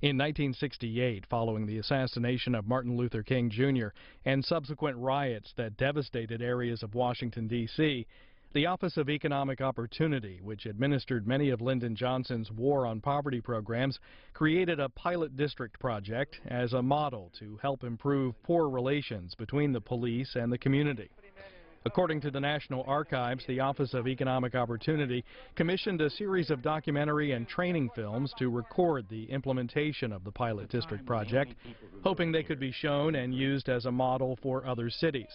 In 1968, following the assassination of Martin Luther King Jr. and subsequent riots that devastated areas of Washington, D.C., the Office of Economic Opportunity, which administered many of Lyndon Johnson's War on Poverty programs, created a pilot district project as a model to help improve poor relations between the police and the community. According to the National Archives, the Office of Economic Opportunity commissioned a series of documentary and training films to record the implementation of the pilot district project, hoping they could be shown and used as a model for other cities.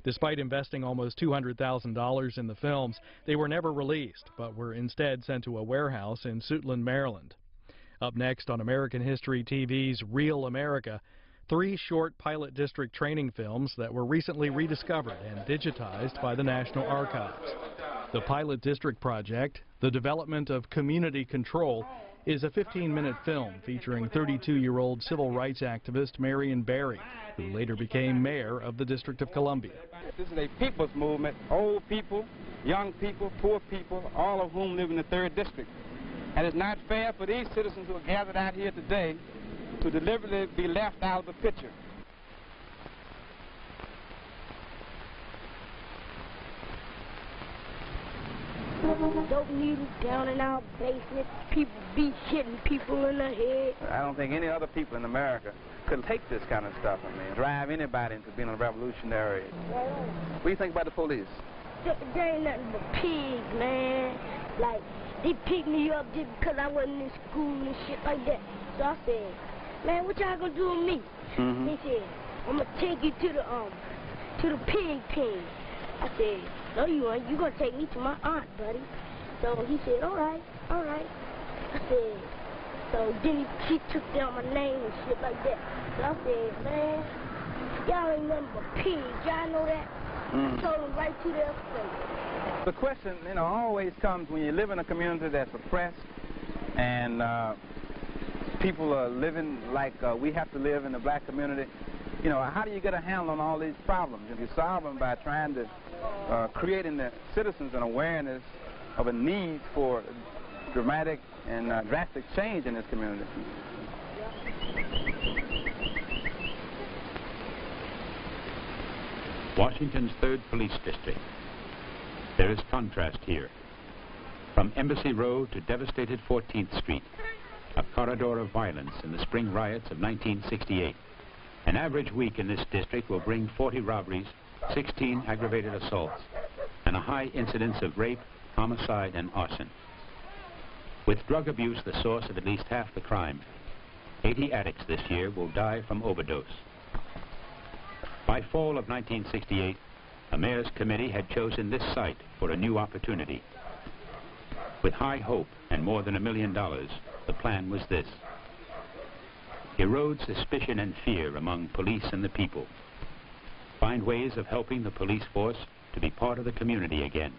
Despite investing almost $200,000 in the films, they were never released, but were instead sent to a warehouse in Suitland, Maryland. Up next on American History TV's Real America, 3 short pilot district training films that were recently rediscovered and digitized by the National Archives. The Pilot District Project, The Development of Community Control, is a 15-minute film featuring 32-year-old civil rights activist Marion Barry, who later became mayor of the District of Columbia. This is a people's movement, old people, young people, poor people, all of whom live in the 3rd District. And it's not fair for these citizens who are gathered out here today to deliberately be left out of the picture. Dope needles down in our basement, people be hitting people in the head. I don't think any other people in America could take this kind of stuff, drive anybody into being a revolutionary. What do you think about the police? They ain't nothing but pigs, man. Like, they picked me up just because I wasn't in school and shit like that. So I said, man, what y'all gonna do with me? He said, I'm gonna take you to the pig pen. I said, no, you ain't. You gonna take me to my aunt, buddy. So he said, all right. I said, so then he took down my name and shit like that. So I said, man, y'all ain't nothing but pigs. Y'all know that? I told him right to their face. The question, always comes when you live in a community that's oppressed and people are living like we have to live in the black community. How do you get a handle on all these problems? If you solve them by trying to creating the citizens an awareness of a need for dramatic and drastic change in this community. Washington's 3rd Police District. There is contrast here. From Embassy Road to devastated 14th Street, a corridor of violence in the spring riots of 1968. An average week in this district will bring 40 robberies, 16 aggravated assaults, and a high incidence of rape, homicide, and arson. With drug abuse the source of at least half the crime, 80 addicts this year will die from overdose. By fall of 1968, a mayor's committee had chosen this site for a new opportunity. With high hope and more than $1 million, the plan was this: erode suspicion and fear among police and the people. Find ways of helping the police force to be part of the community again.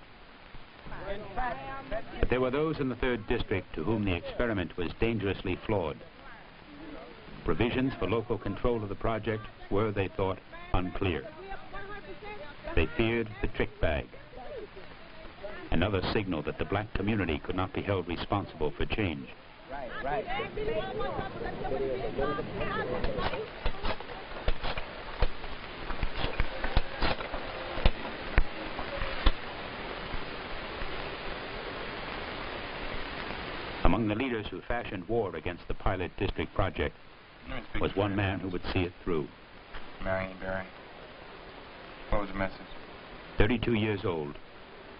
But there were those in the 3rd District to whom the experiment was dangerously flawed. Provisions for local control of the project were, they thought, unclear. They feared the trick bag, another signal that the black community could not be held responsible for change. Right. Among the leaders who fashioned war against the Pilot District project was one man who would see it through. Marion Barry. What was the message? 32 years old,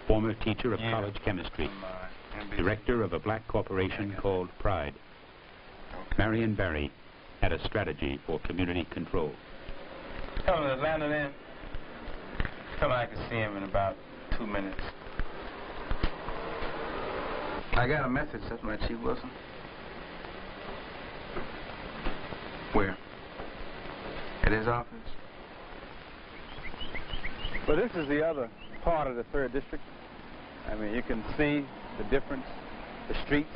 former teacher of college chemistry, director of a black corporation called Pride. Marion Barry had a strategy for community control. Come to Atlanta then. Tell me I can see him in about 2 minutes. I got a message sent from Chief Wilson. Where? At his office. Well, this is the other part of the 3rd District. You can see the difference. The streets,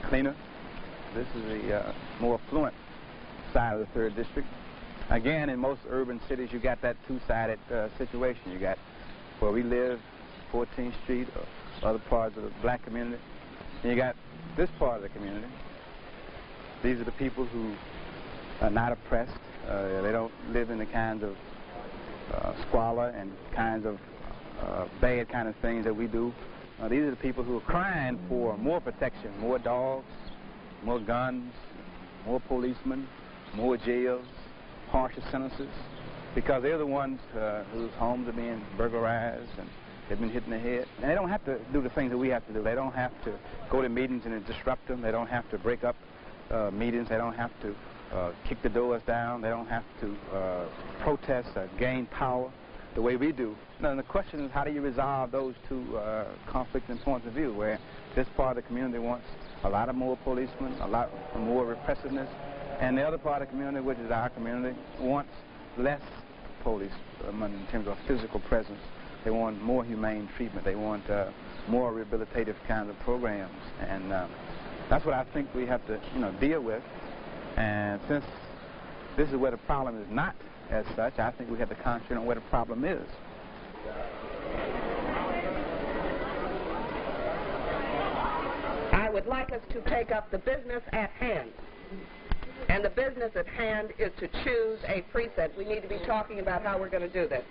cleaner. This is the more affluent side of the 3rd District. Again, in most urban cities, you got that two-sided situation. You got where we live, 14th Street, or other parts of the black community. And you got this part of the community. These are the people who are not oppressed. They don't live in the kinds of squalor and kinds of bad kind of things that we do. These are the people who are crying for more protection, more dogs, more guns, more policemen, more jails, harsher sentences, because they're the ones whose homes are being burglarized and they've been hit in the head. And they don't have to do the things that we have to do. They don't have to go to meetings and disrupt them. They don't have to break up meetings. They don't have to kick the doors down. They don't have to protest or gain power the way we do. Now, the question is, how do you resolve those two conflicting points of view, where this part of the community wants a lot of more policemen, a lot more repressiveness, and the other part of the community, which is our community, wants less police in terms of physical presence. They want more humane treatment. They want more rehabilitative kinds of programs, and that's what I think we have to, deal with. And since this is where the problem is not as such, I think we have to concentrate on where the problem is. I would like us to take up the business at hand. And the business at hand is to choose a precinct. We need to be talking about how we're going to do this.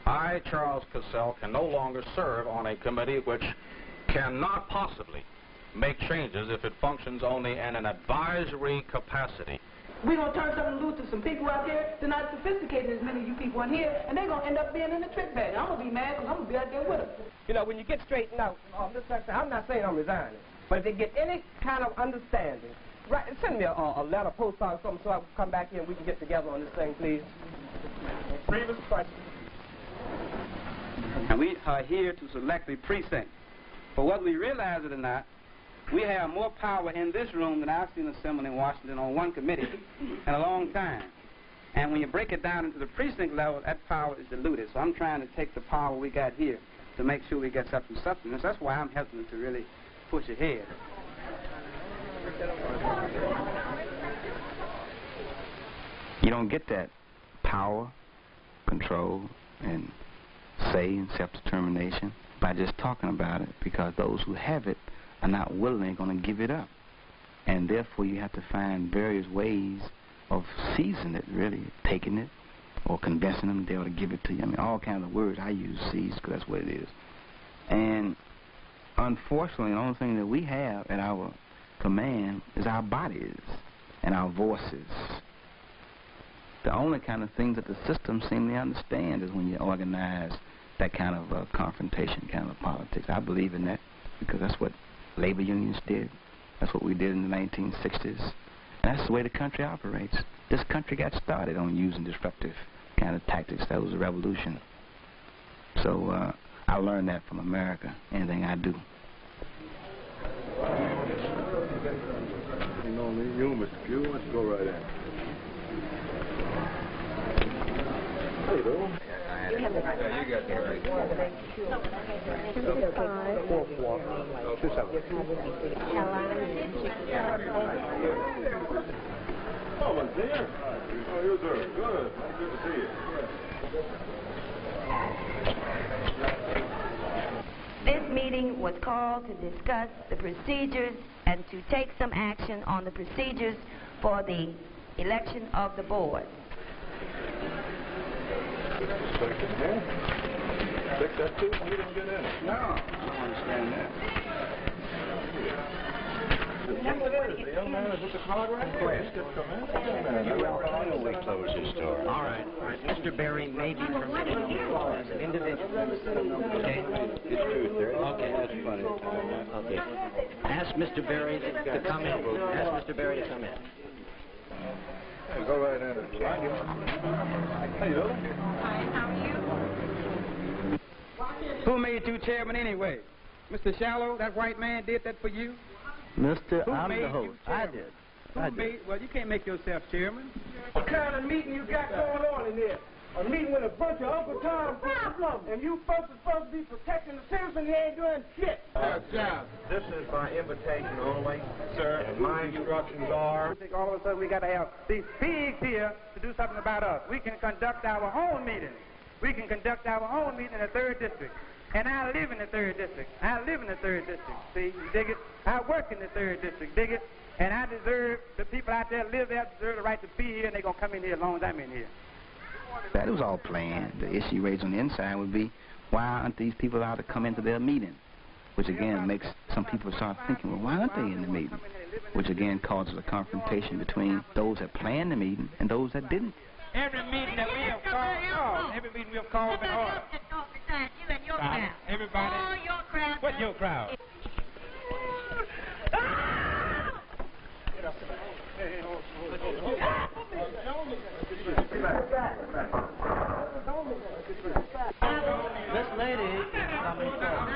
I, Charles Cassell, can no longer serve on a committee which cannot possibly make changes if it functions only in an advisory capacity. We're going to turn something loose to some people out there. They're not sophisticated as many of you people in here, and they're going to end up being in the trick bag. I'm going to be mad because I'm going to be out there with them. When you get straightened out, I'm not saying I'm resigning, but if they get any kind of understanding, send me a letter, postcard, or something, so I can come back here and we can get together on this thing, please. Previous question. And we are here to select a precinct. But whether we realize it or not, we have more power in this room than I've seen assembled in Washington on one committee in a long time. And when you break it down into the precinct level, that power is diluted. So I'm trying to take the power we got here to make sure we get something substance. That's why I'm hesitant to really push ahead. You don't get that power, control, and say and self-determination by just talking about it, because those who have it are not willingly going to give it up. And therefore you have to find various ways of seizing it, really, taking it, or convincing them they ought to give it to you. I mean, all kinds of words I use, seize, because that's what it is. And unfortunately, the only thing that we have at our command is our bodies and our voices. The only kind of things that the system seems to understand is when you organize that kind of confrontation, kind of politics. I believe in that because that's what labor unions did. That's what we did in the 1960s. And that's the way the country operates. This country got started on using disruptive kind of tactics. That was a revolution. So I learned that from America, anything I do. You know me, you, Mr. Pugh, why don't you go right in? How you doing? You have the right. Yeah, you got the right. 4-4. 2-7. Oh, was there? Oh, you sir. Good. Good to see you. This meeting was called to discuss the procedures and to take some action on the procedures for the election of the board. Fix that too? You didn't get in it. No, I don't understand that. The young man is with the card right there. Just come in. I know we close this door. All right. Mr. Berry may be permitted to call as an individual. Okay? It's true, sir. Okay. That's funny. Okay. Ask Mr. Berry to come in. Ask Mr. Berry to come in. Hey, go right in and find him. How you doing? Hi, how are you? Who made you chairman anyway? Mr. Shallow, that white man did that for you? Mister, Who I'm made the host. you I chairman? did. Who I did. made, well, you can't make yourself chairman. What kind of meeting you got going on in there? A meeting with a bunch of Uncle Tom problems, and you folks are supposed to be protecting the citizens, you ain't doing shit. This is by invitation only, sir, and my instructions are... I think all of a sudden we got to have these pigs here to do something about us. We can conduct our own meetings. We can conduct our own meeting in the 3rd district. And I live in the 3rd District. I live in the 3rd District. See, you dig it? I work in the 3rd District, dig it? And I deserve, the people out there live there deserve the right to be here, and they're going to come in here as long as I'm in here. That was all planned. The issue raised on the inside would be, why aren't these people allowed to come into their meeting? Which again makes some people start thinking, well, why aren't they in the meeting? Which again causes a confrontation between those that planned the meeting and those that didn't. Every meeting that we have called, every meeting we have called in order. You and your crowd. Everybody. All your crowd. What's your crowd? This lady is coming forward.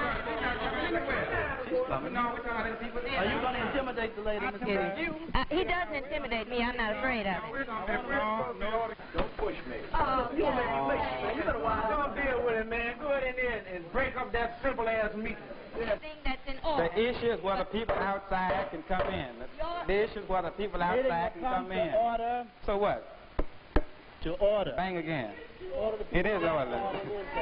She's coming. Are you going to intimidate the lady, Miss Gary? He doesn't intimidate me. I'm not afraid of it. Don't push me. Oh, yeah. You better watch. Don't deal with it, man. Go ahead in there and break up that simple-ass meeting. Thing that's in order. The issue is whether people outside can come in. The issue is whether people outside can come in. Order. So what? To order. Bang again. It is order.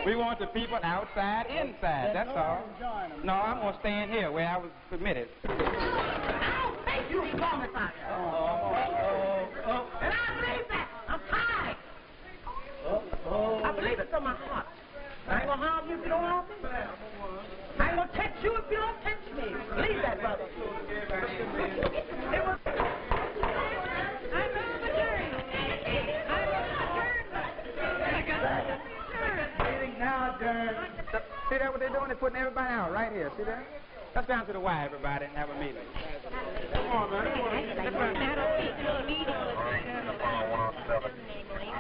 We want the people outside, inside. That's all. No, I'm going to stay in here where I was permitted. You call me, Father. And I believe that. I'm tired. I believe it from my heart. I ain't going to harm you if you don't harm me. I ain't going to touch you if you don't touch me. Believe that, brother. It was... Now, see that what they're doing? They're putting everybody out right here. See that? Let's down to the Y, everybody, and have a meeting. Come on, man.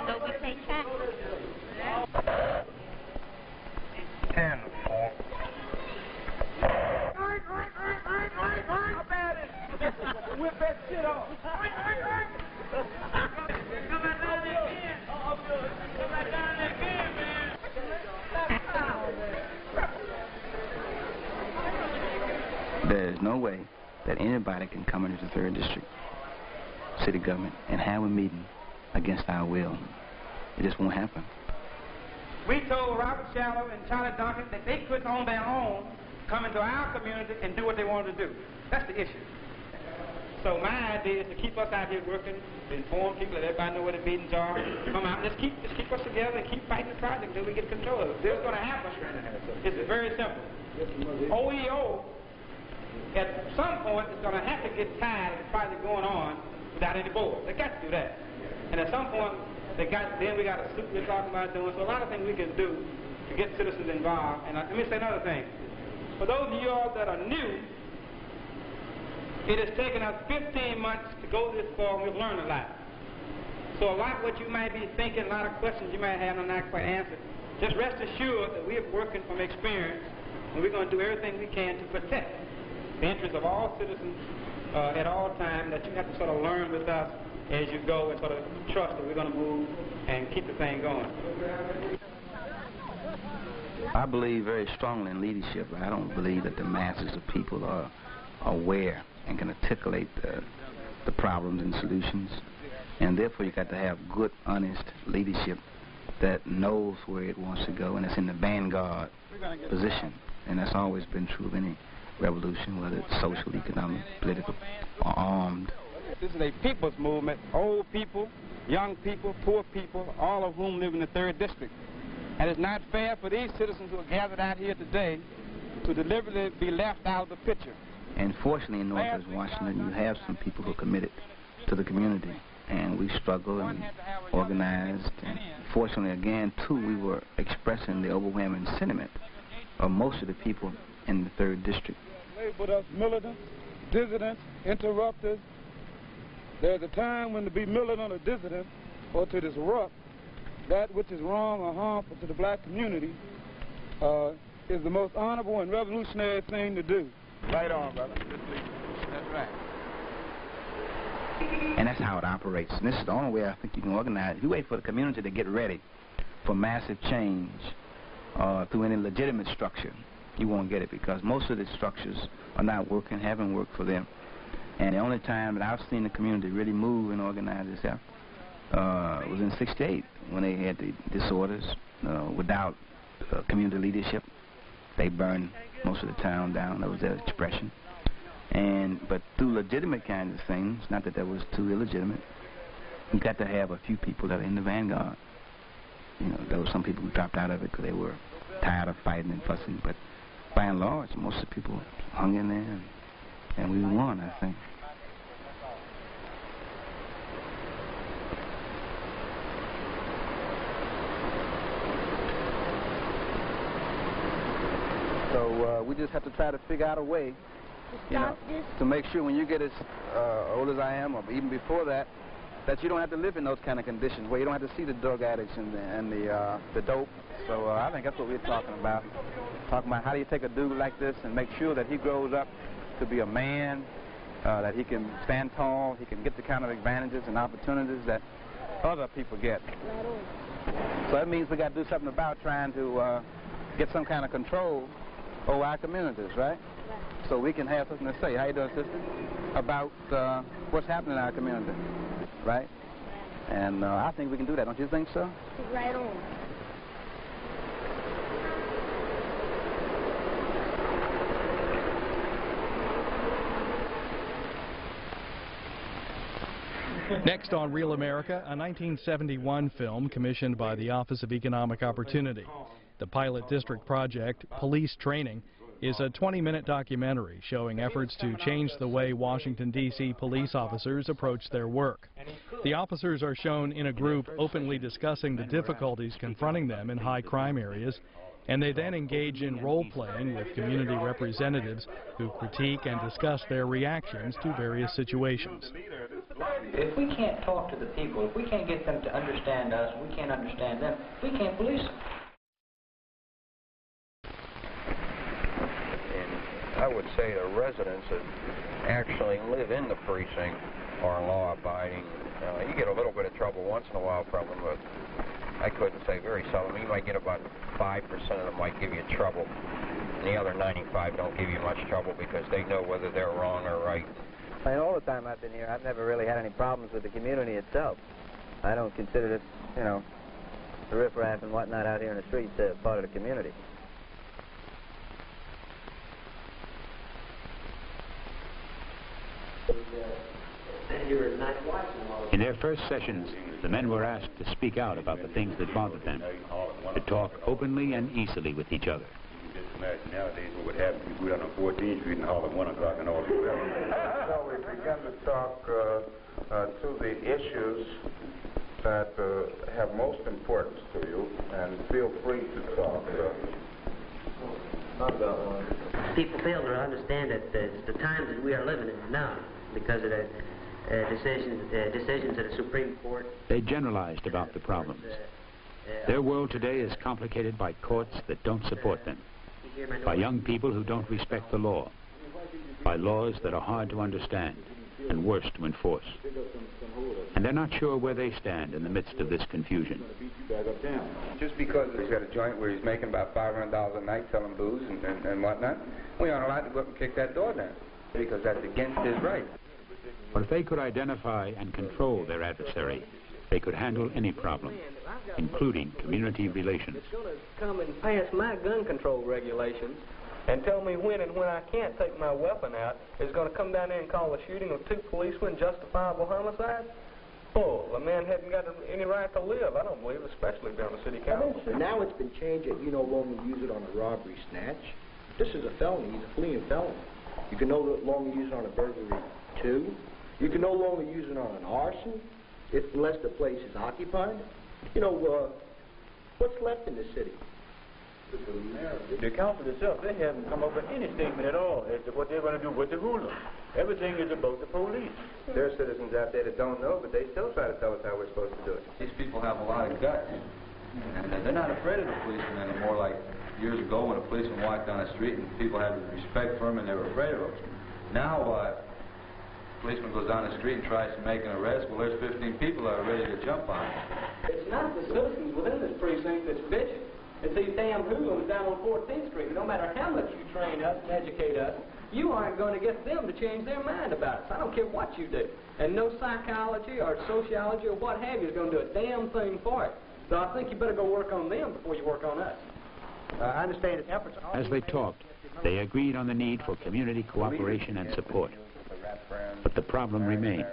So we take time. 10-4. How bad is it? Whip that shit off. Come back down there again. Come back down there again, man. There is no way that anybody can come into the 3rd District city government and have a meeting against our will. It just won't happen. We told Robert Shallow and Charlie Duncan that they couldn't on their own come into our community and do what they wanted to do. That's the issue. So my idea is to keep us out here working, to inform people, let everybody know where the meetings are. Come out and just keep us together and keep fighting the project until we get control of it. This is going to happen. It's very simple. OEO, at some point, is going to have to get tired of the project going on without any board. They got to do that. And at some point, then we got a suit we're talking about doing. So a lot of things we can do to get citizens involved. And let me say another thing. For those of you all that are new, it has taken us 15 months to go this far, and we've learned a lot. So a lot of what you might be thinking, a lot of questions you might have, are not quite answered. Just rest assured that we are working from experience, and we're going to do everything we can to protect the interests of all citizens at all times, that you have to sort of learn with us as you go and sort of trust that we're going to move and keep the thing going. I believe very strongly in leadership. I don't believe that the masses of people are aware and can articulate the problems and solutions. And therefore, you got to have good, honest leadership that knows where it wants to go, and it's in the vanguard position. And that's always been true of any revolution, whether it's social, economic, political, or armed. This is a people's movement, old people, young people, poor people, all of whom live in the 3rd District. And it's not fair for these citizens who are gathered out here today to deliberately be left out of the picture. And fortunately, in Northwest Washington, you have some people who are committed to the community. And we struggled and organized. And fortunately, again, too, we were expressing the overwhelming sentiment of most of the people in the 3rd District. Labeled us militants, dissidents, interrupters. There's a time when to be militant or dissident or to disrupt that which is wrong or harmful to the black community is the most honorable and revolutionary thing to do. Right on, brother. That's right. And that's how it operates. And this is the only way I think you can organize. If you wait for the community to get ready for massive change through any legitimate structure, you won't get it, because most of the structures are not working, haven't worked for them. And the only time that I've seen the community really move and organize itself was in '68, when they had the disorders without community leadership. they burned most of the town down. That was their expression. But through legitimate kinds of things, not that was too illegitimate, you got to have a few people that are in the vanguard. You know, there were some people who dropped out of it because they were tired of fighting and fussing, but by and large, most of the people hung in there, and we won, I think. So we just have to try to figure out a way, you know, to make sure when you get as old as I am, or even before that, that you don't have to live in those kind of conditions, where you don't have to see the drug addicts and the dope. So I think that's what we're talking about. Talking about how do you take a dude like this and make sure that he grows up to be a man, that he can stand tall, he can get the kind of advantages and opportunities that other people get. So that means we got to do something about trying to get some kind of control over our communities, right? So we can have something to say. How you doing, sister? About what's happening in our community, right? And I think we can do that. Don't you think so? Right on. Next on Real America, a 1971 film commissioned by the Office of Economic Opportunity. The pilot district project, Police Training, is a 20-minute documentary showing efforts to change the way Washington, D.C. police officers approach their work. The officers are shown in a group openly discussing the difficulties confronting them in high crime areas, and they then engage in role-playing with community representatives who critique and discuss their reactions to various situations. If we can't talk to the people, if we can't get them to understand us, we can't understand them, we can't police them. I would say the residents that actually live in the precinct are law-abiding. You get a little bit of trouble once in a while from them, but I couldn't say very seldom. You might get about 5% of them might give you trouble, and the other 95 don't give you much trouble because they know whether they're wrong or right. I mean, all the time I've been here, I've never really had any problems with the community itself. I don't consider this, you know, the riffraff and whatnot out here in the streets part of the community. In their first sessions, the men were asked to speak out about the things that bothered them, to talk openly and easily with each other. Imagine nowadays what would happen if you go down on 14th Street and holler at 1 o'clock and all that. So we began to talk to the issues that have most importance to you, and feel free to talk. People fail to understand that the times that we are living in now, because of the decisions of the Supreme Court. They generalized about the problems. Their world today is complicated by courts that don't support them, by young people who don't respect the law, by laws that are hard to understand and worse to enforce. And they're not sure where they stand in the midst of this confusion. Just because he's got a joint where he's making about $500 a night selling booze and whatnot, we aren't allowed to go up and kick that door down because that's against his right. But if they could identify and control their adversary, they could handle any problem, including community relations. It's going to come and pass my gun control regulations and tell me when and when I can't take my weapon out. It's going to come down there and call the shooting of 2 policemen justifiable homicide? Oh, the man hadn't got any right to live, I don't believe, especially down the city council. Now it's been changed that you no longer use it on a robbery snatch. This is a felony. He's a fleeing felon. You can no longer use it on a burglary 2. You can no longer use it on an arson unless the place is occupied. You know, what's left in the city? The council itself, they haven't come up with any statement at all as to what they're going to do with the ruler. Everything is about the police. There are citizens out there that don't know, but they still try to tell us how we're supposed to do it. These people have a lot of guts, and they're not afraid of the policemen anymore like years ago when a policeman walked down the street and people had respect for him and they were afraid of him. Now, policeman goes down the street and tries to make an arrest, well, there's 15 people that are ready to jump on him. It's not the citizens within this precinct that's bitching. It's these damn hoodlums down on 14th Street. No matter how much you train us and educate us, you aren't going to get them to change their mind about us. I don't care what you do. And no psychology or sociology or what have you is going to do a damn thing for it. So I think you better go work on them before you work on us. I understand his efforts. As they talked, they agreed on the need for community cooperation and support. But the problem remained,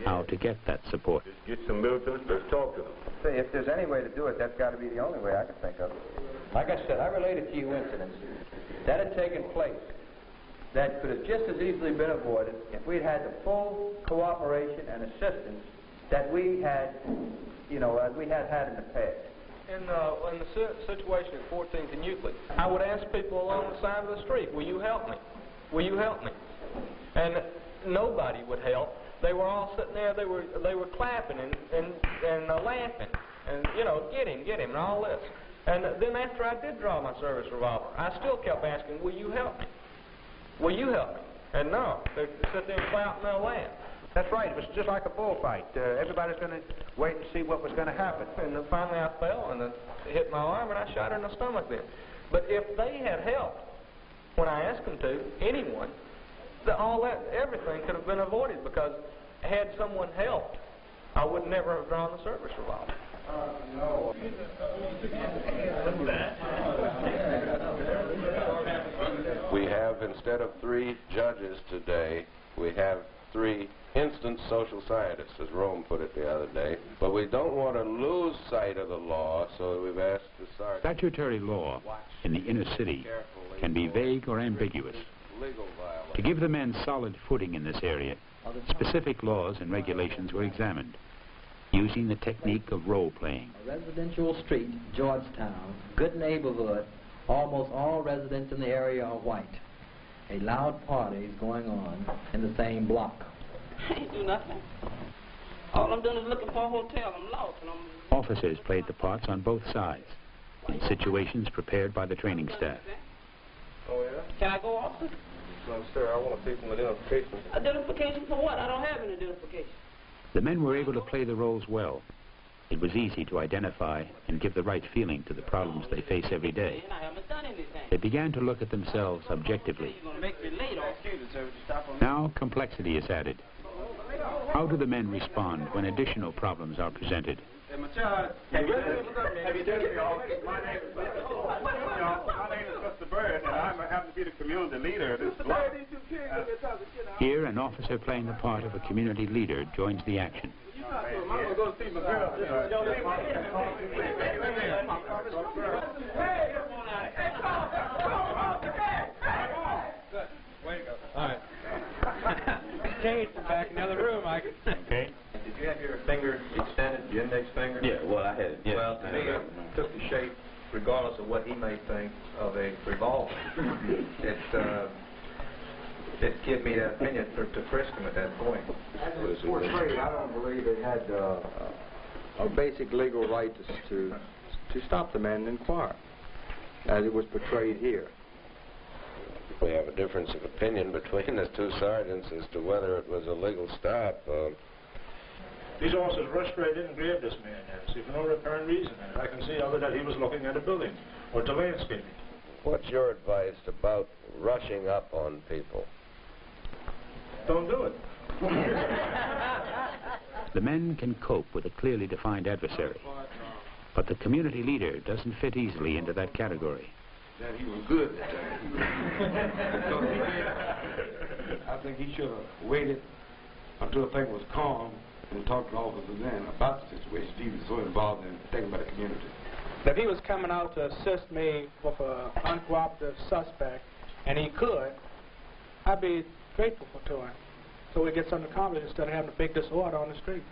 how to get that support. Get some militants, let's talk to them. Say, if there's any way to do it, that's got to be the only way I can think of. Like I said, I related to you incidents that had taken place that could have just as easily been avoided if we'd had the full cooperation and assistance that we had, you know, we had in the past. In the situation at 14th and Euclid, I would ask people along the side of the street, will you help me? Will you help me? And nobody would help. They were all sitting there, they were clapping and laughing and, you know, get him, and all this. And then after I did draw my service revolver, I still kept asking, will you help me? Will you help me? And no, they sit there and clap and they'll laugh. That's right. It was just like a bullfight. Everybody's going to wait and see what was going to happen. And then finally I fell and it hit my arm and I shot her in the stomach then. But if they had helped when I asked them to, anyone, everything could have been avoided, because had someone helped, I would never have drawn the service revolver. No. We have, instead of 3 judges today, we have 3 instant social scientists, as Rome put it the other day. But we don't want to lose sight of the law, so we've asked the sergeant. Statutory law in the inner city can be vague or ambiguous. To give the men solid footing in this area, specific laws and regulations were examined, using the technique of role-playing. A residential street, Georgetown, good neighborhood, almost all residents in the area are white. A loud party is going on in the same block. I ain't do nothing. All I'm doing is looking for a hotel. I'm lost. And Officers played the parts on both sides, in situations prepared by the training staff. Oh, yeah? Can I go, officer? No, sir. I want to see some identification. Identification for what? I don't have an identification. The men were able to play the roles well. It was easy to identify and give the right feeling to the problems they face every day. I haven't done anything. They began to look at themselves objectively. You're going to make me late, officer. Now complexity is added. How do the men respond when additional problems are presented? My name is Mr. Bird, and I happen to be the community leader of this block. Here, an officer playing the part of a community leader joins the action. I'm going to go see my girl. All right. Kate, back in the other room, Mike. Okay. Did you have your finger extended, your index finger? Yeah, well, I had it. Yeah. Well, to me, it took the shape, regardless of what he may think, of a revolver. It gave me that opinion to frisk him at that point. As it was portrayed, I don't believe they had a basic legal right to stop the man and inquire, as it was portrayed here. We have a difference of opinion between the 2 sergeants as to whether it was a legal stop. These officers rushed right in and grabbed this man here, see, for no apparent reason. And I can see other that he was looking at a building or to landscaping. What's your advice about rushing up on people? Don't do it. The men can cope with a clearly defined adversary, but the community leader doesn't fit easily into that category. That he was good at that. I think he should have waited until the thing was calm and talked to officers then about the situation. He was so involved in thinking about the community. If he was coming out to assist me with an uncooperative suspect, and he could, I'd be grateful to him. So we get something accomplished instead of having a big disorder on the street.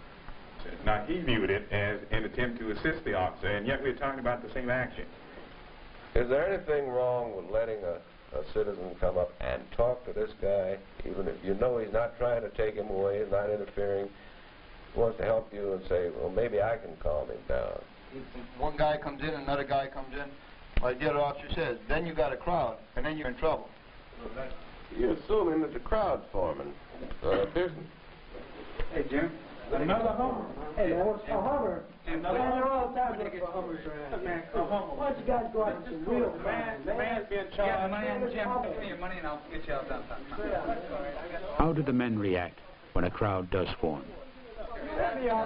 Now, he viewed it as an attempt to assist the officer, and yet we're talking about the same action. Is there anything wrong with letting a citizen come up and talk to this guy, even if you know he's not trying to take him away, he's not interfering, he wants to help you and say, well, maybe I can calm him down? If one guy comes in, another guy comes in, like the other officer says, then you got a crowd, and then you're in trouble. You're assuming that the crowd's forming. Hey, Jim. Another Hummer. Hey, what's a Hummer? Man, they're all times to get Hummers around. Man, a Hummer. Why don't you guys go out and some real man? The man's being charged. Yeah, the man, Jim, give me your money and I'll get you out downtown. How do the men react when a crowd does form?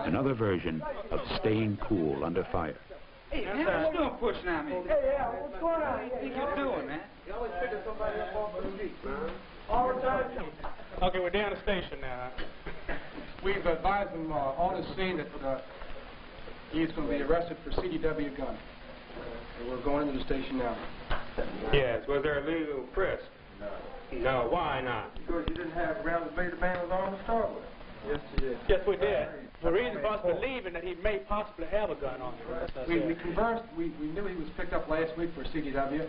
Another version of staying cool under fire. Hey, man, what you doing pushing on me? Hey, Al, what's going on? What do you think you're doing, man? You always picking somebody up off the beach, man. All the time. Okay, we're down the station now. We've advised him on the scene that he's going to be arrested for CDW gun. We're going into the station now. Yes, was there a legal press? No, why not? Because you didn't have Ralph Vader band on to start with. Yes, you did. Yes, we did. The reason for us believing that he may possibly have a gun on him. We conversed. We knew he was picked up last week for CDW.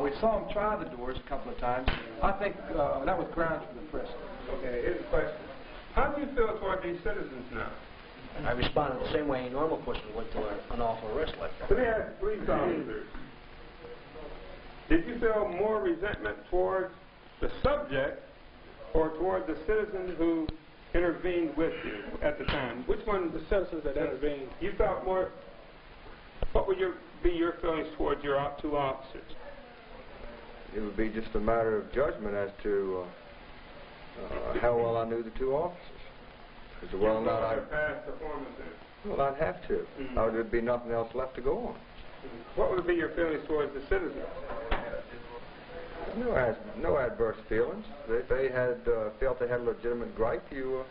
We saw him try the doors a couple of times. I think that was grounds for the press. Okay, here's a question. How do you feel toward these citizens now? I responded the same way a normal person would to an unlawful arrest like that. Let me ask police officers. Did you feel more resentment towards the subject or toward the citizens who intervened with you at the time? Which one? The citizens that intervened. You felt more. What would be your feelings towards your two officers? It would be just a matter of judgment as to how well I knew the two officers. As well or not past performances. Well, I'd have to. Or there'd be nothing else left to go on. What would be your feelings towards the citizens? No adverse feelings. They had felt they had a legitimate gripe. You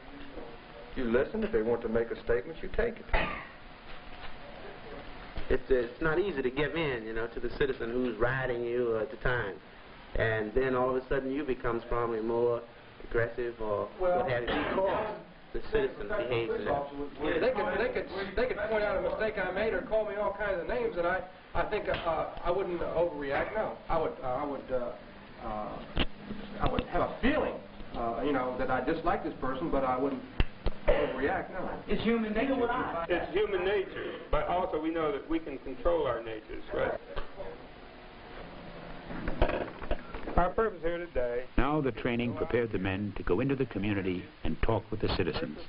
listen. If they want to make a statement, you take it. It's not easy to give in, you know, to the citizen who's riding you at the time, and then all of a sudden you becomes probably more aggressive or what have you because the citizen behaves. They could point out a mistake I made or call me all kinds of names, and I think I wouldn't overreact. No, I would have a feeling, you know, that I dislike this person, but I wouldn't overreact. No, it's human nature. It's human nature, but also we know that we can control our natures, right? Our purpose here today. Now the training prepared the men to go into the community and talk with the citizens,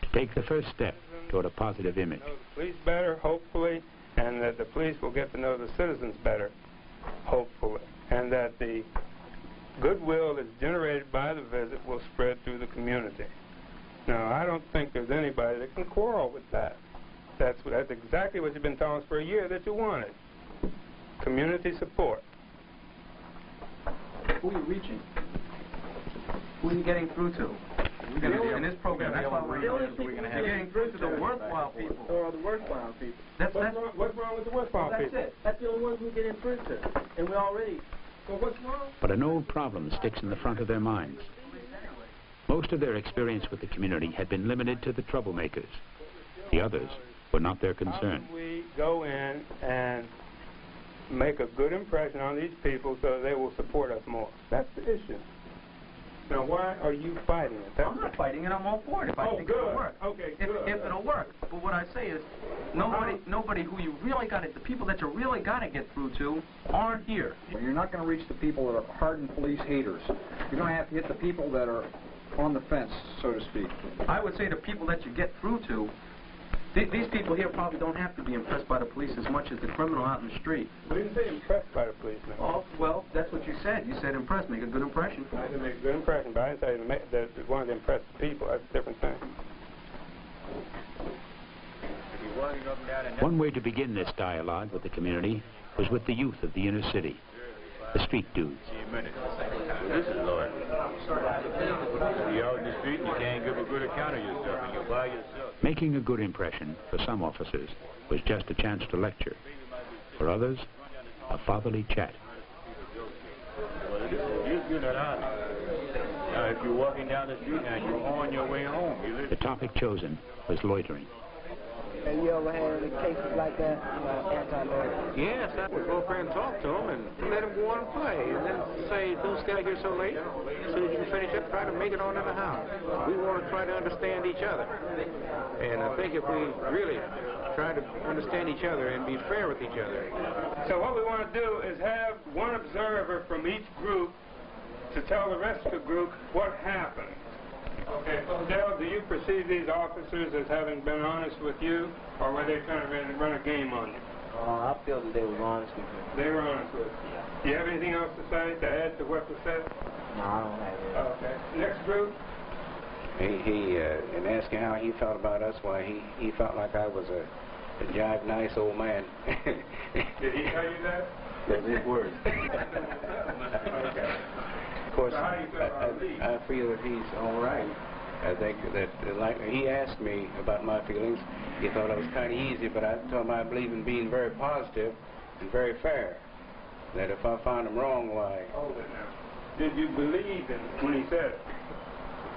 to take the first step toward a positive image. Know the police better, hopefully, and that the police will get to know the citizens better, hopefully, and that the goodwill that's generated by the visit will spread through the community. Now, I don't think there's anybody that can quarrel with that. That's exactly what you've been telling us for a year that you wanted. Community support. Who are you reaching? Who are you getting through to? In this program, that's why we're getting through to the worthwhile people. Or the worthwhile people. What's wrong with the worthwhile people? That's it. That's the only ones we get through to. And we already... Well, what's wrong? But an old problem sticks in the front of their minds. Most of their experience with the community had been limited to the troublemakers. The others were not their concern. How can we go in and make a good impression on these people so they will support us more? That's the issue. Now, why are you fighting it? I'm not fighting it. I'm all for it if I think it'll work. Okay, if it'll work. But what I say is, nobody who you really got it, the people that you really got to get through to aren't here. You're not going to reach the people that are hardened police haters. You're going to have to hit the people that are on the fence, so to speak. I would say the people that you get through to, these people here probably don't have to be impressed by the police as much as the criminal out in the street. I didn't say impressed by the police, man. Oh, well, that's what you said. You said impressed, make a good impression. I didn't make a good impression, but I didn't say that you wanted to impress the people. That's a different thing. One way to begin this dialogue with the community was with the youth of the inner city, the street dudes. This is Lord. You're out in the street and you can't give a good account of yourself, and you're by yourself. Making a good impression for some officers was just a chance to lecture. For others, a fatherly chat. You're not honest. Now, if you're walking down the street and you're on your way home, The topic chosen was loitering. Have you ever had any cases like that, anti-loitering? Yes, I would go up there and talk to them and let them go on and play. And then say, don't stay out here so late. As soon as you can finish up, try to make it on in the house. We want to try to understand each other. And I think if we really try to understand each other and be fair with each other. So what we want to do is have one observer from each group to tell the rest of the group what happened. Okay, so Dale, do you perceive these officers as having been honest with you, or were they trying to run a game on you? I feel that they were honest with me. They were honest with you. Do you have anything else to say, to add to what was said? No, I don't have it. Okay. Next group? In asking how he felt about us, why he felt like I was a jive nice old man. Did he tell you that? That's his words. Of course, So how do you feel about Lee? I feel that he's all right. I think that, like he asked me about my feelings, he thought I was kind of easy, but I told him I believe in being very positive and very fair. That if I found him wrong, why? Hold it now. Did you believe in when he said it?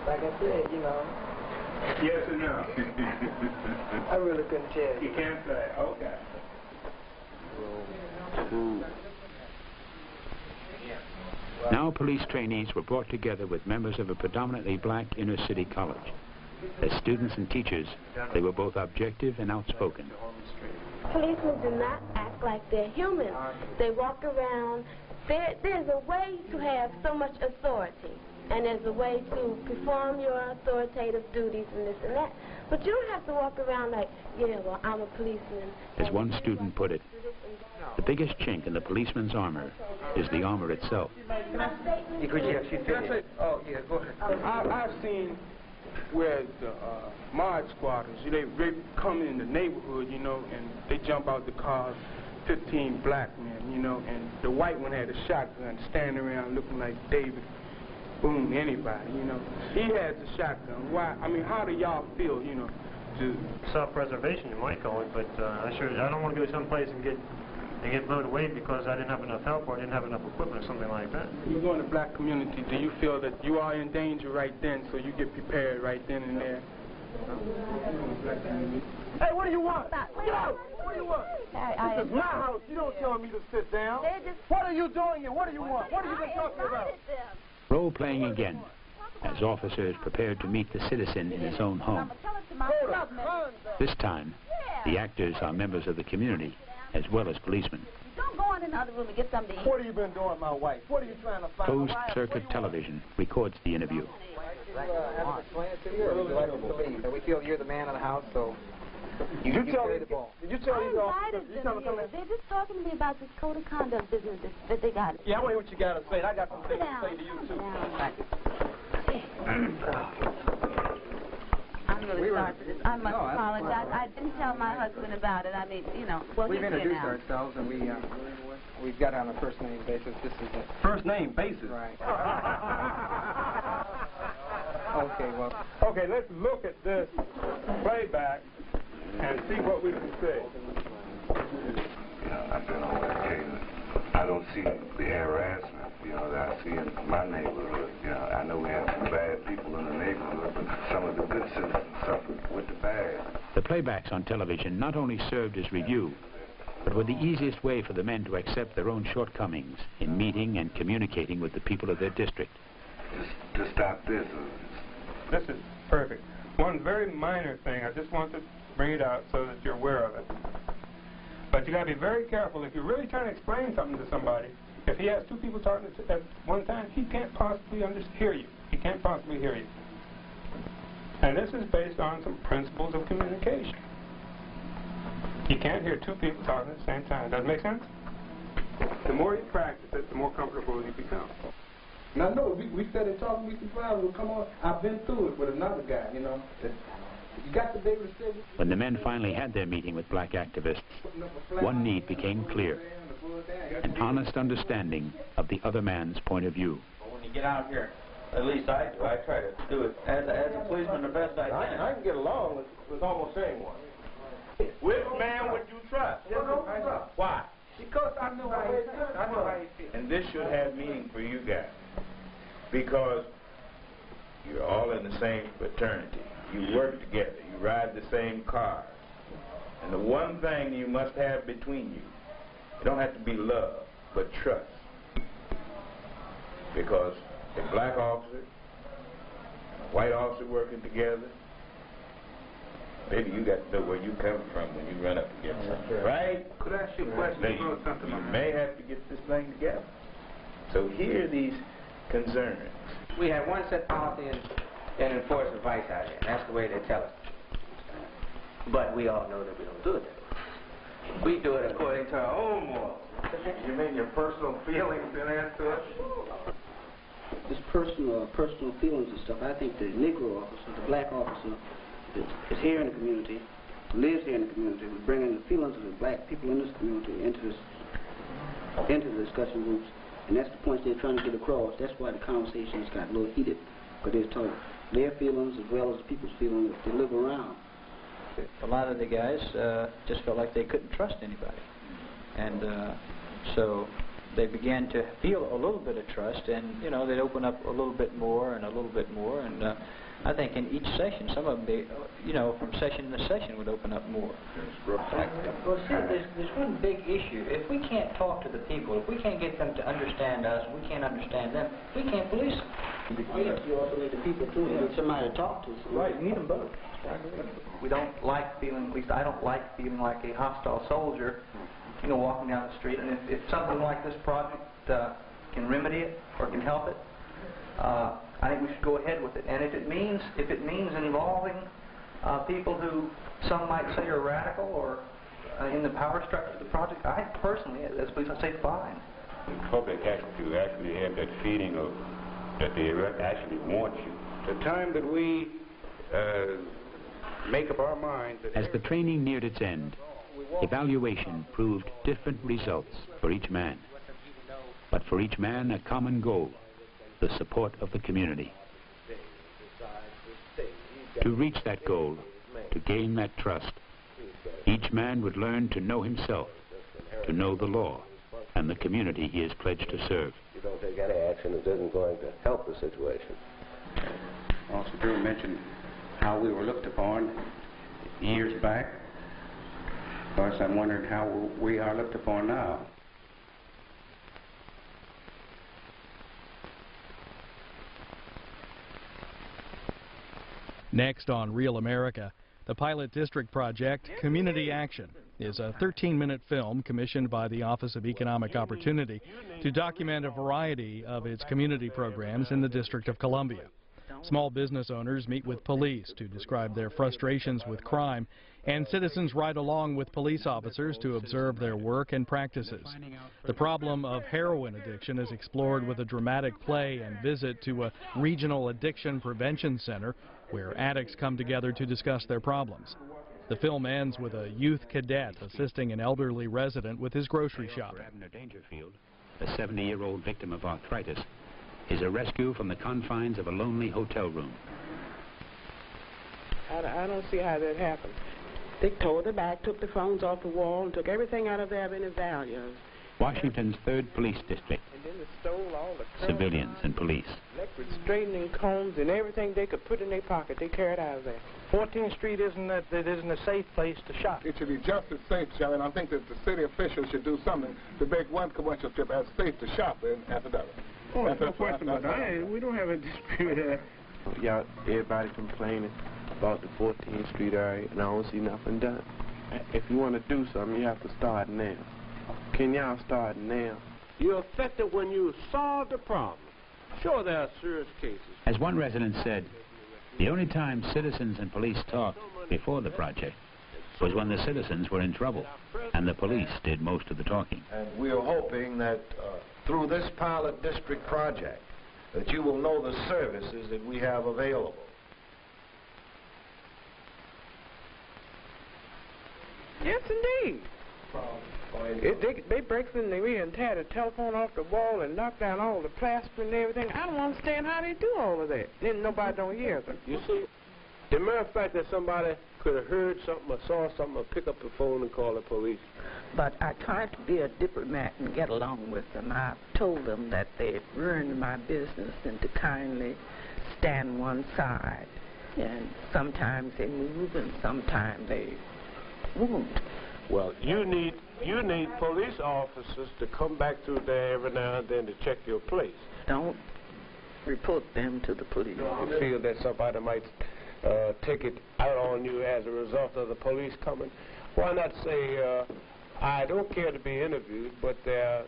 Like I said, you know, Yes or no? I really couldn't tell you. You can't say. Okay. Now police trainees were brought together with members of a predominantly black inner-city college. As students and teachers, they were both objective and outspoken. Policemen do not act like they're human. They walk around. There's a way to have so much authority, and there's a way to perform your authoritative duties and this and that. But you don't have to walk around like, yeah, well, I'm a policeman. As one student put it, the biggest chink in the policeman's armor is the armor itself. Oh, yeah, go ahead. I've seen where the mod squatters, they come in the neighborhood, you know, and they jump out the cars, 15 black men, you know, and the white one had a shotgun standing around looking like David Boone, anybody, you know. He has a shotgun. Why? I mean, how do y'all feel, you know, to... Self-preservation, you might call it, but I don't want to go someplace and get blown away because I didn't have enough help or I didn't have enough equipment or something like that. You go in the black community, do you feel that you are in danger right then, so you get prepared right then and there? Hey, what do you want? Get out! What do you want? This is my house. You don't tell me to sit down. What are you doing here? What do you want? What are you been talking about? Role-playing again, as officers prepared to meet the citizen in his own home. This time, the actors are members of the community, as well as policemen. Don't go in another room and get something to eat. What have you been doing, my wife? What are you trying to find? Closed-circuit television records the interview. We feel you're the man of the house, so Did you tell carry the ball. Did you tell these officers? They're just talking to me about this code of conduct business that they got. Yeah, I want to hear what you got to say. I got some things to say to you, too. I'm really sorry for this. I must apologize. I didn't tell my husband about it. I mean, you know. Well, we've introduced ourselves, and we've got on a first-name basis. This is a first-name basis? Right. Okay, well. Okay, let's look at this playback and see what we can say. I've been on that occasion. I don't see the harassment, that I see in my neighborhood. I know we have some bad people in the neighborhood, but some of the good citizens suffer with the bad. The playbacks on television not only served as review, but were the easiest way for the men to accept their own shortcomings in meeting and communicating with the people of their district. To stop this. This is perfect. One very minor thing, I just want to bring it out so that you're aware of it. But you got to be very careful. If you're really trying to explain something to somebody, if he has two people talking at one time, he can't possibly hear you. He can't possibly hear you. And this is based on some principles of communication. You can't hear two people talking at the same time. Does that make sense? The more you practice it, the more comfortable you become. Now, no, we said it talking, we can find will come on. I've been through it with another guy, you know. You got to be able to say... When the men finally had their meeting with black activists, one need became clear: an honest understanding of the other man's point of view. When you get out here, at least I do, I try to do it as a policeman the best I can. I can get along with almost anyone. Which man would you trust? Why? Because I know how he feels. I know how he feels. And this should have meaning for you guys, because you're all in the same fraternity. You work together. You ride the same car. And the one thing you must have between you, it don't have to be love, but trust. Because a black officer, a white officer working together, maybe you got to know where you come from when you run up against something, right? Could I ask you a question? Now, you may have to get this thing together. So here are these concerns. We have one set policy and enforce advice out here. That's the way they tell us. But we all know that we don't do it that way. We do it according to our own morals. You mean your personal feelings in answer us? This personal feelings and stuff, I think the Negro officer, the black officer that is here in the community, who lives here in the community. We're bringing the feelings of the black people in this community into the discussion groups, and that's the point they're trying to get across. That's why the conversations got a little heated, because they're talking their feelings as well as people's feelings that they live around. A lot of the guys just felt like they couldn't trust anybody, and so they began to feel a little bit of trust, and you know, they'd open up a little bit more and a little bit more, and I think in each session, some of them, you know, from session to session would open up more. Well, see, there's one big issue. If we can't talk to the people, if we can't get them to understand us, we can't understand them, we can't police them. You also need the people too. You need somebody to talk to. Right, you need them both. We don't like feeling, at least I don't like feeling like a hostile soldier, you know, walking down the street. And if something like this project can remedy it or can help it, I think we should go ahead with it. And if it means involving people who some might say are radical or in the power structure of the project, I personally, as police, I say fine. The public has to actually have that feeling of that they actually want you. The time that we make up our minds. As the training neared its end, evaluation proved different results for each man. But for each man, a common goal: the support of the community. To reach that goal, to gain that trust, each man would learn to know himself, to know the law, and the community he is pledged to serve. You don't take any action that isn't going to help the situation. Also, Drew mentioned how we were looked upon years back. Of course, I'm wondering how we are looked upon now. Next on Real America, the Pilot District Project, Community Action, is a 13-minute film commissioned by the Office of Economic Opportunity to document a variety of its community programs in the District of Columbia. Small business owners meet with police to describe their frustrations with crime, and citizens ride along with police officers to observe their work and practices. The problem of heroin addiction is explored with a dramatic play and visit to a regional addiction prevention center where addicts come together to discuss their problems. The film ends with a youth cadet assisting an elderly resident with his grocery shopping. Abner Dangerfield, a 70-year-old victim of arthritis, is a rescue from the confines of a lonely hotel room. I don't see how that happened. They tore the back, took the phones off the wall, and took everything out of there of any value. Washington's 3rd Police District. And then they stole all the Civilians and police. electric straightening combs and everything they could put in their pocket. They carried out of there. 14th Street isn't a safe place to shop. It should be just as safe, Shelley, and I think that the city officials should do something to make one commercial strip as safe to shop in as another. Oh, there's no question about that. We don't have a dispute there. Y'all, everybody complaining about the 14th Street area, and I don't see nothing done. If you want to do something, you have to start now. Can y'all start now? You're affected when you solve the problem. Sure, there are serious cases. As one resident said, the only time citizens and police talked before the project was when the citizens were in trouble, and the police did most of the talking. And we are hoping that through this pilot district project, that you will know the services that we have available. Yes, indeed. They break in there and tear the telephone off the wall and knock down all the plaster and everything. I don't understand how they do all of that. Then nobody don't hear them. You see, the mere fact that somebody could have heard something or saw something or pick up the phone and call the police. But I tried to be a diplomat and get along with them. I told them that they'd ruined my business and to kindly stand one side. And sometimes they move and sometimes they won't. Well, you need police officers to come back through there every now and then to check your place. Don't report them to the police. You feel that somebody might take it out on you as a result of the police coming, why not say, I don't care to be interviewed, but there are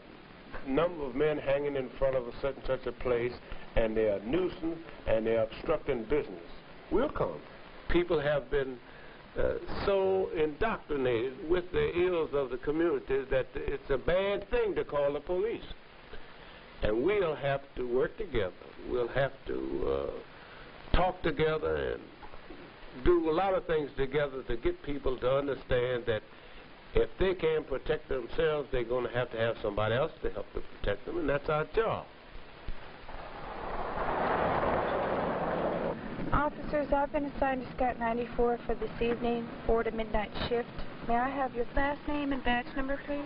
a number of men hanging in front of such a place, and they are nuisance, and they are obstructing business. We'll come. People have been so indoctrinated with the ills of the community that it's a bad thing to call the police. And we'll have to work together. We'll have to talk together and do a lot of things together to get people to understand that if they can't protect themselves, they're going to have somebody else to help to protect them, and that's our job. Officers, I've been assigned to Scout 94 for this evening, 4 to midnight shift. May I have your last name and badge number, please?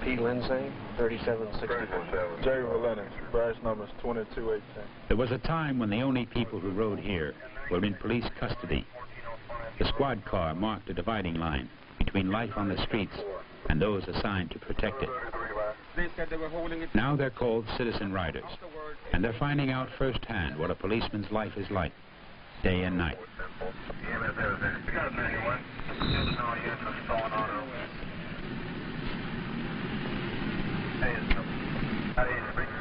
P. Lindsay, 3764. Jerry Valenti, badge number is 2218. There was a time when the only people who rode here were in police custody. The squad car marked a dividing line between life on the streets and those assigned to protect it. Now they're called citizen riders, and they're finding out firsthand what a policeman's life is like, day and night.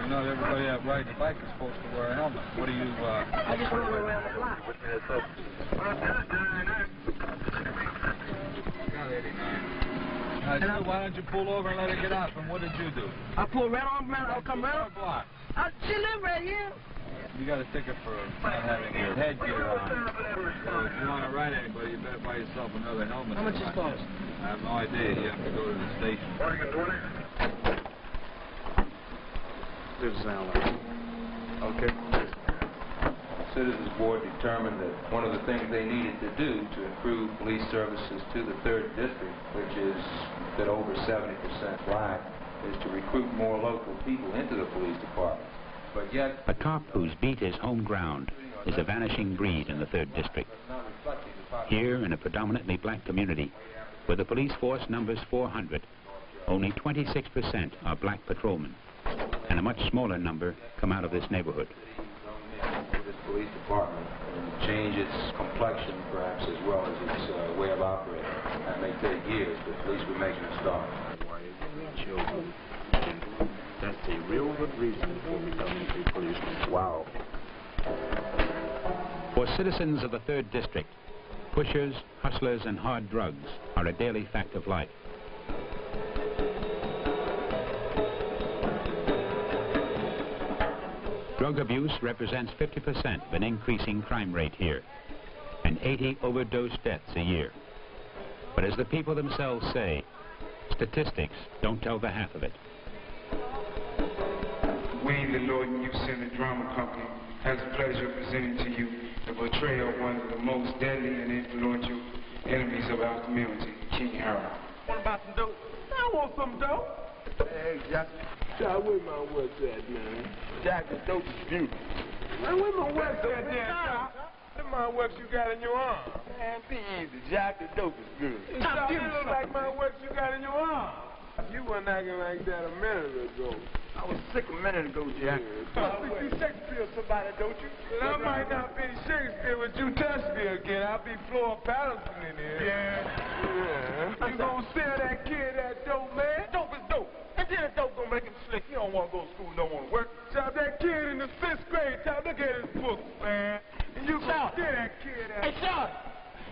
You know, everybody that rides a bike is supposed to wear a helmet. What do you, I just rode around the block. Why don't you pull over and let her get out? And what did you do? I pulled right on, I'll come right on. Block. She live right here. You got a ticket for not having your headgear on. So if you want to ride anybody, you better buy yourself another helmet. How much it cost? I have no idea. You have to go to the station. This is Alan. Okay. The Citizens Board determined that one of the things they needed to do to improve police services to the 3rd District, which is that over 70% black, is to recruit more local people into the police department. But yet, a cop whose beat is home ground is a vanishing breed in the 3rd District. Here, in a predominantly black community, where the police force numbers 400, only 26% are black patrolmen, and a much smaller number come out of this neighborhood. This police department and change its complexion, perhaps, as well as its way of operating. That may take years, but at least we're making a start. Children. That's a real good reason for becoming a policeman. Wow. For citizens of the 3rd District, pushers, hustlers, and hard drugs are a daily fact of life. Drug abuse represents 50% of an increasing crime rate here, and 80 overdose deaths a year. But as the people themselves say, statistics don't tell the half of it. We, the Northern Youth Center Drama Company, has the pleasure of presenting to you the portrayal of one of the most deadly and influential enemies of our community, King Harold. What about some dope? I want some dope. Hey, Jack, where my work at, man? Jack, the dope is beautiful. Man, where my work at, then? Look at my works you got in your arm. Man, be easy, Jack, the dope is good. Stop, you look like my works you got in your arm. You weren't acting like that a minute ago. I was sick a minute ago, Jack. I think you Shakespeare somebody, don't you? Well, I might not be Shakespeare, but you touch me again. I'll be Flora Patterson in here. Yeah. You gonna sell that kid that dope, man? Dope is dope. And then the dope gonna make him slick. He don't want to go to school, don't want to work. Chop, that kid in the 5th grade, Chop, look at his book, man. And you gonna get that kid out. Hey, Charlie.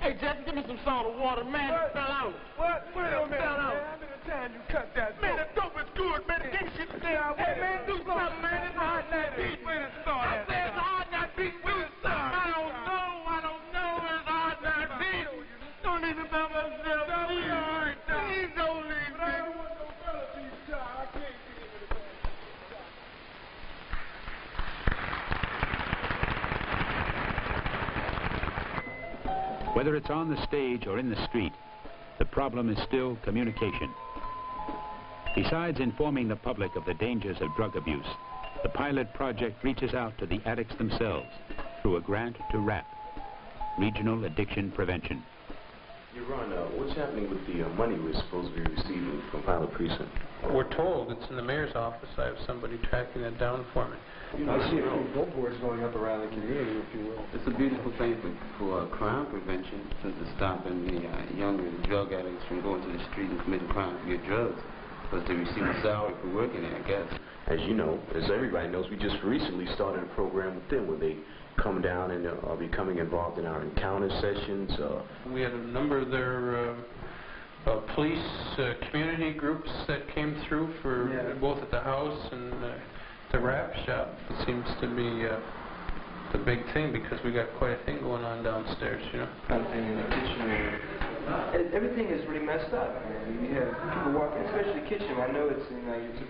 Hey, Jack, give me some salt of water, man. What? It fell out. What? Wait a minute, fell out. man. How many times you cut that dope? Man, the dope is good, man. The gang shit stay out. Hey, man, do something, man. It's hard not beat. Where to start I said it's hard not beat. Where to start? I don't know. It's hard not beat. Don't even about myself. Please don't leave me. I don't want no relatives, Child. I can't get into the Whether it's on the stage or in the street, the problem is still communication. Besides informing the public of the dangers of drug abuse, the pilot project reaches out to the addicts themselves through a grant to RAP, Regional Addiction Prevention. Ron, what's happening with the money we're supposed to be receiving from Pilot Precinct? We're told it's in the mayor's office. I have somebody tracking that down for me. I see a few billboards going up around the community, if you will. It's a beautiful thing for crime prevention, since it's stopping the younger drug addicts from going to the street and committing crime to get drugs, because they receive a salary for working there, I guess. As you know, as everybody knows, we just recently started a program with them where they come down and are becoming involved in our encounter sessions. We had a number of their police community groups that came through for both at the house and the wrap shop. It seems to be the big thing because we got quite a thing going on downstairs, you know. Kind of thing in the kitchen. Everything is really messed up. You have people walking, especially the kitchen. I know it's a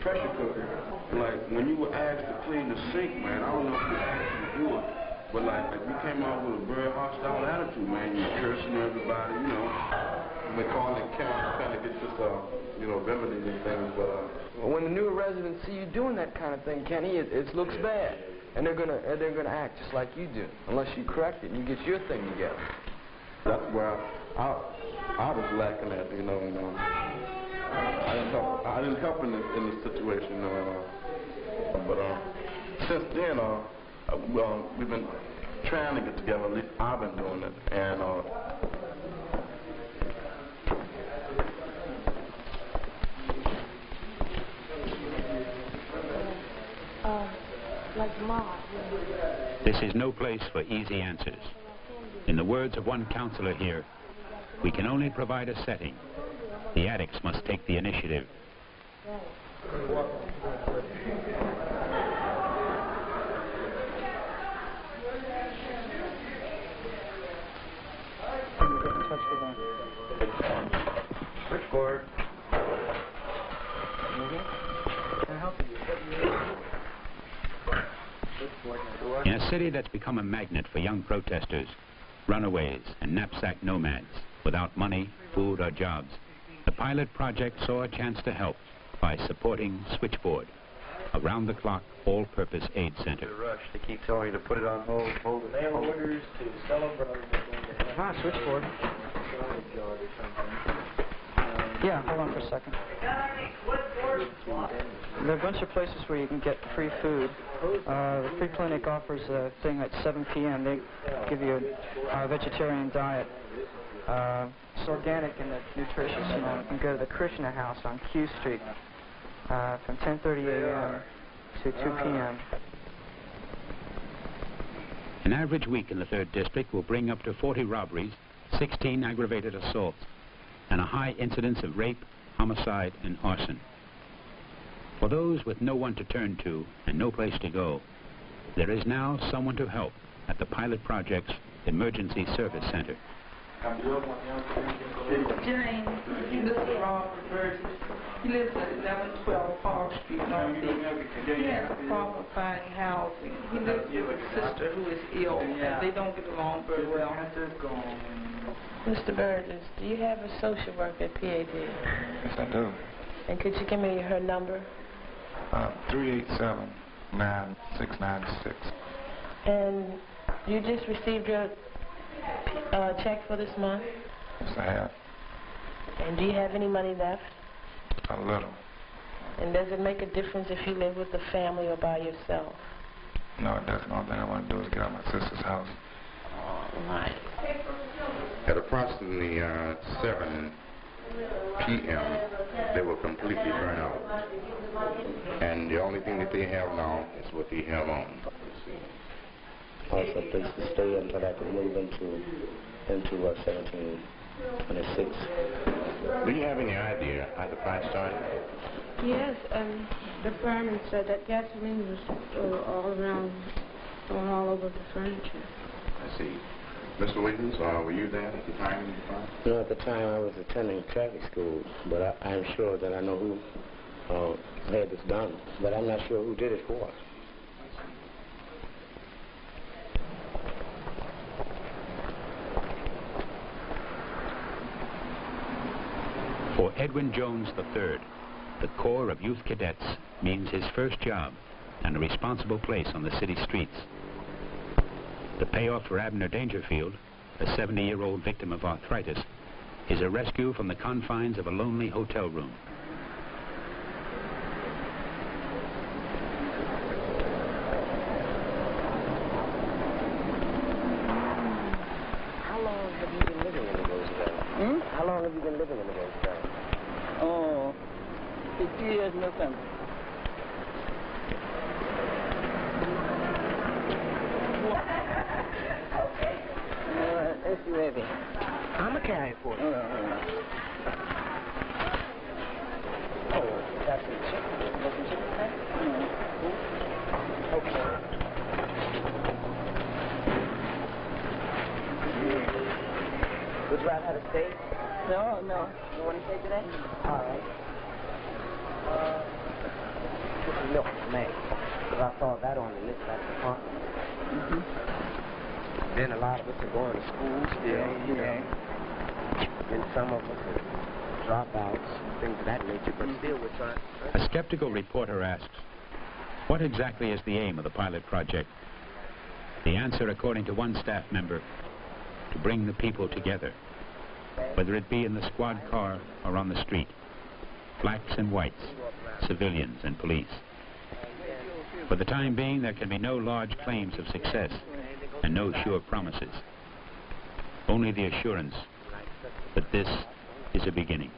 pressure cooker. Like, when you were asked to clean the sink, man, I don't know if you asked to do it, but like you came out with a very hostile attitude, man. You were cursing everybody, you know. We call it kind of get this, remedy and things, but When the newer residents see you doing that kind of thing, Kenny, it looks bad. And they're gonna act just like you do, unless you correct it and you get your thing together. that's where I was lacking at, you know, and I didn't help in the situation, you know, but since then, we've been trying to get together. At least I've been doing it, and like mom. This is no place for easy answers. In the words of one counselor here, we can only provide a setting. The addicts must take the initiative. Switchboard. In a city that's become a magnet for young protesters, runaways, and knapsack nomads, without money, food, or jobs, the Pilot Project saw a chance to help by supporting Switchboard, a round-the-clock, all-purpose aid center. Rush. They keep telling you to put it on hold it. Mail orders to celebrate. Hi, Switchboard. Yeah, hold on for a second. There are a bunch of places where you can get free food. The free clinic offers a thing at 7 p.m. They give you a vegetarian diet. It's organic and it's nutritious. You know, you can go to the Krishna House on Q Street from 10:30 a.m. to 2 p.m. An average week in the 3rd District will bring up to 40 robberies, 16 aggravated assaults, and a high incidence of rape, homicide, and arson. For those with no one to turn to and no place to go, there is now someone to help at the Pilot Project's Emergency Service Center. James, he lives at Robert Burgess. He lives at 1112 Park Street, Northeast. He has a problem finding housing. He lives with his sister who is ill, and they don't get along very well. Mr. Burgess, do you have a social worker at PAD? Yes, I do. And could you give me her number? 387-9696. And you just received your check for this month? Yes, I have. And do you have any money left? A little. And does it make a difference if you live with a family or by yourself? No, it doesn't. All thing I want to do is get out of my sister's house. All right. At approximately 7 p.m., they were completely burned out. And the only thing that they have now is what they have on. Also a place to stay until I can move into 1726. Do you have any idea how the fight started? Yes, the fireman said that gasoline was all around, going all over the furniture. I see. Mr. Wiggins, were you there at the time? No, at the time I was attending traffic school, but I'm sure that I know who had this done, but I'm not sure who did it for. For Edwin Jones III, the Corps of Youth Cadets means his first job and a responsible place on the city streets. The payoff for Abner Dangerfield, a 70-year-old victim of arthritis, is a rescue from the confines of a lonely hotel room. How long have you been living in the Roosevelt? How long have you been living in the Roosevelt? Oh, 50 years, nothing. It's ready. I'm a carry for you. Oh, that's a chicken. Okay. Would you rather have a steak? No, no. You want to steak today? All right. Put some milk for me. Because I saw that on the list at the front. Then a lot of us are going to school still, you know. And some of us are dropouts, things of that nature, but still we're trying. A skeptical reporter asks, what exactly is the aim of the pilot project? The answer, according to one staff member, to bring the people together, whether it be in the squad car or on the street, blacks and whites, civilians and police. For the time being, there can be no large claims of success and no sure promises. Only the assurance that this is a beginning.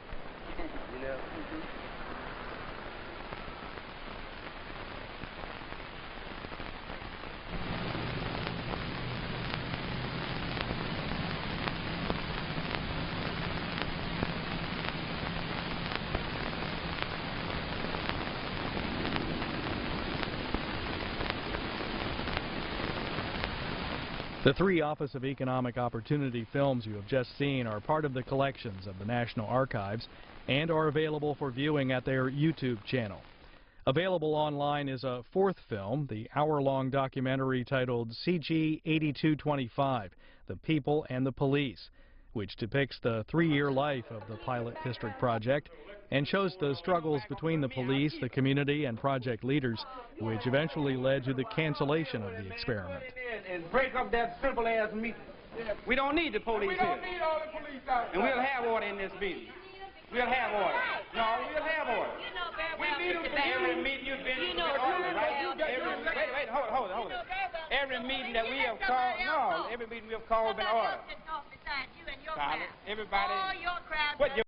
The 3 Office of Economic Opportunity films you have just seen are part of the collections of the National Archives and are available for viewing at their YouTube channel. Available online is a 4th film, the hour-long documentary titled CG 8225, The People and the Police, which depicts the 3-year life of the Pilot District project and shows the struggles between the police, the community, and project leaders, which eventually led to the cancellation of the experiment. And break up that simple-ass meeting. We don't need the police here. We don't need all the police out there. And we'll have order in this meeting. We'll have order. No, we'll have order. We need them for every meeting you've been to, right? Wait, hold it. Every meeting that we have called, every meeting we have called has been ordered. Everybody. All your crowd.